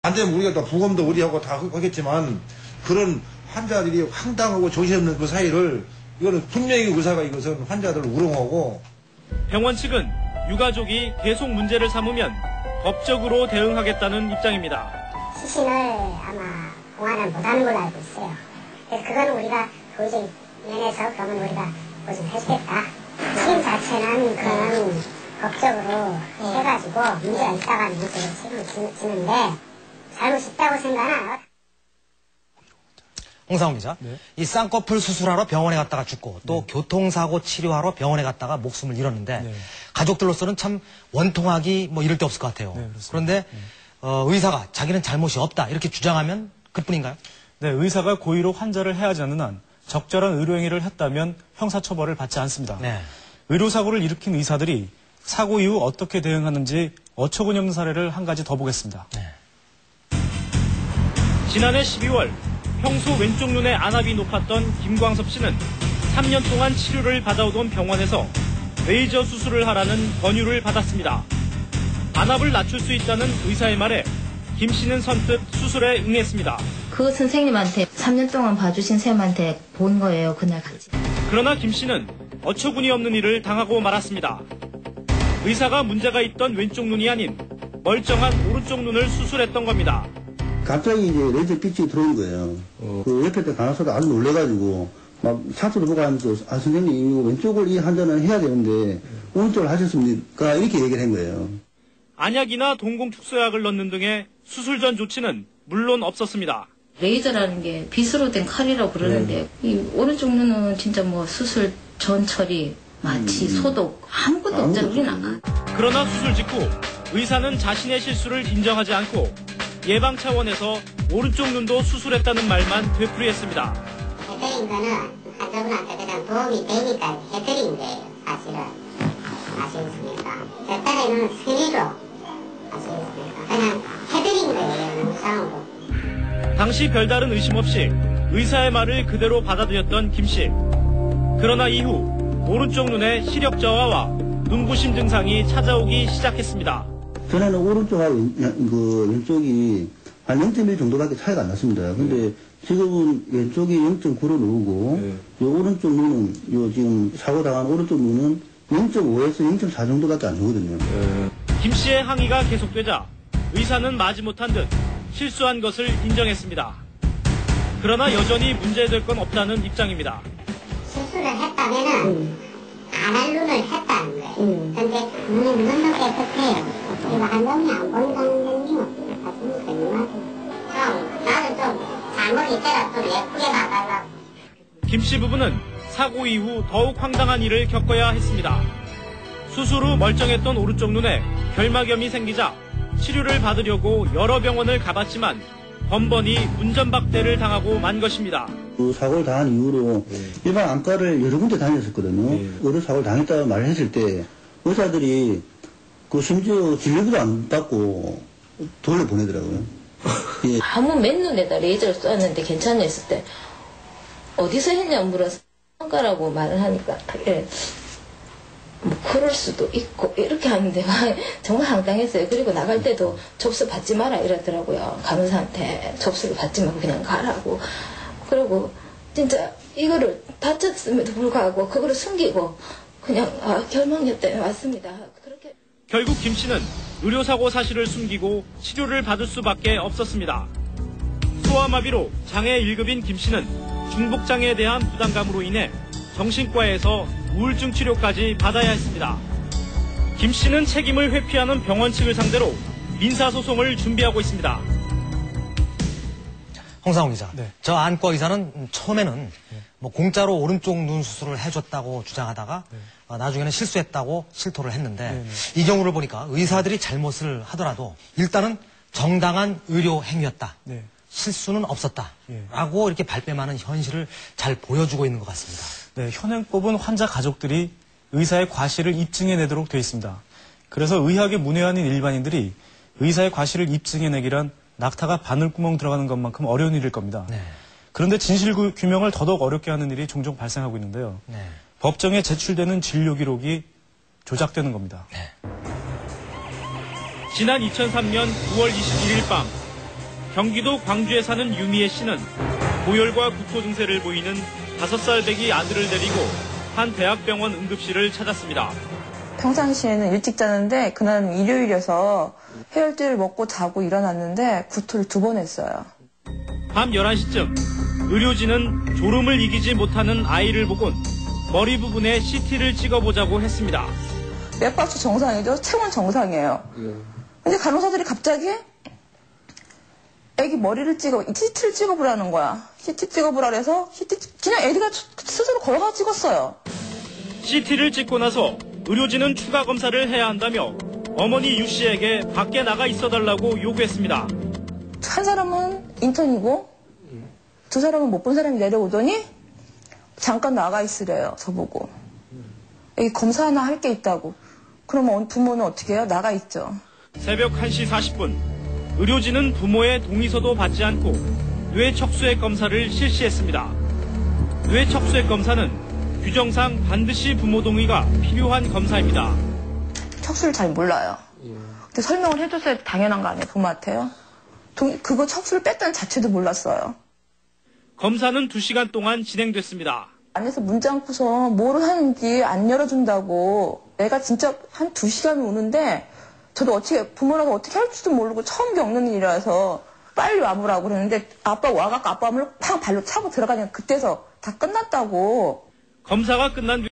안 되면 우리가 또 부검도 의뢰하고 다 하겠지만 그런 환자들이 황당하고 정신없는 그 사이를 이거는 분명히 의사가 이것은 환자들을 우롱하고 병원 측은 유가족이 계속 문제를 삼으면 법적으로 대응하겠다는 입장입니다. 시신을 아마 봉안은 못하는 걸로 알고 있어요. 그래서 그거는 우리가 도저히 면에서 그러면 우리가 보증해주겠다. 시신 자체는 그건 법적으로 해가지고 문제가 있다가 문제를 책임을 지는데 잘못있다고 생각은 안 하고. 홍상훈 기자, 네. 이 쌍꺼풀 수술하러 병원에 갔다가 죽고 또 교통사고 치료하러 병원에 갔다가 목숨을 잃었는데 가족들로서는 참 원통하기 뭐 이럴 데 없을 것 같아요. 그런데 의사가 자기는 잘못이 없다 이렇게 주장하면 그뿐인가요? 네, 의사가 고의로 환자를 해하지 않는 한 적절한 의료행위를 했다면 형사처벌을 받지 않습니다. 네. 의료사고를 일으킨 의사들이 사고 이후 어떻게 대응하는지 어처구니 없는 사례를 한 가지 더 보겠습니다. 네. 지난해 12월 평소 왼쪽 눈에 안압이 높았던 김광섭 씨는 3년 동안 치료를 받아오던 병원에서 레이저 수술을 하라는 권유를 받았습니다. 안압을 낮출 수 있다는 의사의 말에 김 씨는 선뜻 수술에 응했습니다. 그 선생님한테 3년 동안 봐주신 쌤한테 본 거예요, 그날 같이. 그러나 김 씨는 어처구니 없는 일을 당하고 말았습니다. 의사가 문제가 있던 왼쪽 눈이 아닌 멀쩡한 오른쪽 눈을 수술했던 겁니다. 갑자기 이제 레이저 빛이 들어온 거예요. 그 옆에 때 간호사가 아주 놀래가지고 막 차트를 보고 하면서 아 선생님 이거 왼쪽을 이 환자는 해야 되는데 오른쪽을 하셨습니까? 이렇게 얘기를 한 거예요. 안약이나 동공축소약을 넣는 등의 수술 전 조치는 물론 없었습니다. 레이저라는 게 빗으로 된 칼이라고 그러는데 이 오른쪽 눈은 진짜 뭐 수술 전 처리, 마취, 소독 아무것도 없잖아요. 우리는. 그러나 수술 직후 의사는 자신의 실수를 인정하지 않고 예방 차원에서 오른쪽 눈도 수술했다는 말만 되풀이했습니다. 해드린 거는 환자분한테 그냥 도움이 되니까 해드린 거예요, 사실은. 아시겠습니까? 제 딸에는 승리로, 아시겠습니까? 그냥 해드린 거예요, 영상으로. 당시 별다른 의심 없이 의사의 말을 그대로 받아들였던 김 씨. 그러나 이후 오른쪽 눈에 시력 저하와 눈부심 증상이 찾아오기 시작했습니다. 전에는 오른쪽하고 왼쪽이 한 0.1 정도밖에 차이가 안 났습니다. 근데 지금은 왼쪽이 0.9로 누르고 요 오른쪽 눈은 요 지금 사고 당한 오른쪽 눈은 0.5에서 0.4 정도밖에 안 되거든요. 김 씨의 항의가 계속되자 의사는 마지못한 듯 실수한 것을 인정했습니다. 그러나 여전히 문제될 건 없다는 입장입니다. 실수를 했다면은 안 할 눈을 했다는 거예요. 근데 눈은 깨끗해요. 그리고 한동이 안 보인다는 점이 없으니까 좀 거짓말이에요. 나는 좀 잘못이 때라 좀 예쁘게 봐달라고. 김 씨 부부는 사고 이후 더욱 황당한 일을 겪어야 했습니다. 수술 후 멀쩡했던 오른쪽 눈에 결막염이 생기자 치료를 받으려고 여러 병원을 가봤지만 번번이 운전박대를 당하고 만 것입니다. 그 사고를 당한 이후로 일반 안과를 여러 군데 다녔었거든요. 의료 사고를 당했다고 말을 했을 때 의사들이 그 심지어 진료비도 안 받고 돌려보내더라고요. 예. 아무 맨눈에다 레이저를 쏘았는데 괜찮냐 했을 때 어디서 했냐 물어서 안과라고 말을 하니까 뭐 그럴 수도 있고 이렇게 하는데 정말 황당했어요. 그리고 나갈 때도 접수 받지 마라 이러더라고요. 간호사한테 접수를 받지 말고 그냥 가라고. 그리고 진짜 이거를 다쳤음에도 불구하고 그거를 숨기고 그냥 결막염 때문에 왔습니다. 그렇게. 결국 김 씨는 의료사고 사실을 숨기고 치료를 받을 수밖에 없었습니다. 소아마비로 장애 1급인 김 씨는 중복장애에 대한 부담감으로 인해 정신과에서 우울증 치료까지 받아야 했습니다. 김 씨는 책임을 회피하는 병원 측을 상대로 민사소송을 준비하고 있습니다. 홍상훈 기자, 저 안과 의사는 처음에는 뭐 공짜로 오른쪽 눈 수술을 해줬다고 주장하다가 나중에는 실수했다고 실토를 했는데 이 경우를 보니까 의사들이 잘못을 하더라도 일단은 정당한 의료 행위였다. 실수는 없었다라고 이렇게 발뺌하는 현실을 잘 보여주고 있는 것 같습니다. 네, 현행법은 환자 가족들이 의사의 과실을 입증해내도록 되어 있습니다. 그래서 의학에 문외한인 일반인들이 의사의 과실을 입증해내기란 낙타가 바늘구멍 들어가는 것만큼 어려운 일일 겁니다. 그런데 진실규명을 더더욱 어렵게 하는 일이 종종 발생하고 있는데요. 법정에 제출되는 진료 기록이 조작되는 겁니다. 지난 2003년 9월 21일 밤 경기도 광주에 사는 유미애 씨는 고열과 구토 증세를 보이는 5살 배기 아들을 데리고 한 대학병원 응급실을 찾았습니다. 평상시에는 일찍 자는데 그날은 일요일이어서 해열제를 먹고 자고 일어났는데 구토를 2번 했어요. 밤 11시쯤 의료진은 졸음을 이기지 못하는 아이를 보곤 머리 부분에 CT를 찍어보자고 했습니다. 맥박수 정상이죠. 체온 정상이에요. 근데 간호사들이 갑자기 애기 머리를 CT를 찍어보라는 거야. CT 찍어보라 그래서 그냥 애기가 스스로 걸어가 찍었어요. CT를 찍고 나서 의료진은 추가 검사를 해야 한다며 어머니 유 씨에게 밖에 나가 있어달라고 요구했습니다. 한 사람은 인턴이고 2사람은 못 본 사람이 내려오더니 잠깐 나가 있으래요. 저보고. 애기 검사 하나 할 게 있다고. 그러면 부모는 어떻게 해요? 나가 있죠. 새벽 1시 40분 의료진은 부모의 동의서도 받지 않고 뇌척수액 검사를 실시했습니다. 뇌척수액 검사는 규정상 반드시 부모 동의가 필요한 검사입니다. 척수를 잘 몰라요. 근데 설명을 해줬어야 당연한 거 아니에요, 부모한테요? 그거 척수를 뺐다는 자체도 몰랐어요. 검사는 2시간 동안 진행됐습니다. 안에서 문 잠고서 뭘 하는지 안 열어준다고. 내가 진짜 한 2시간을 오는데 저도 부모라서 어떻게 할지도 모르고 처음 겪는 일이라서 빨리 와보라고 그러는데 아빠 와갖고 아빠 몸을 팍 발로 차고 들어가니까 그때서 다 끝났다고. 검사가 끝난 뒤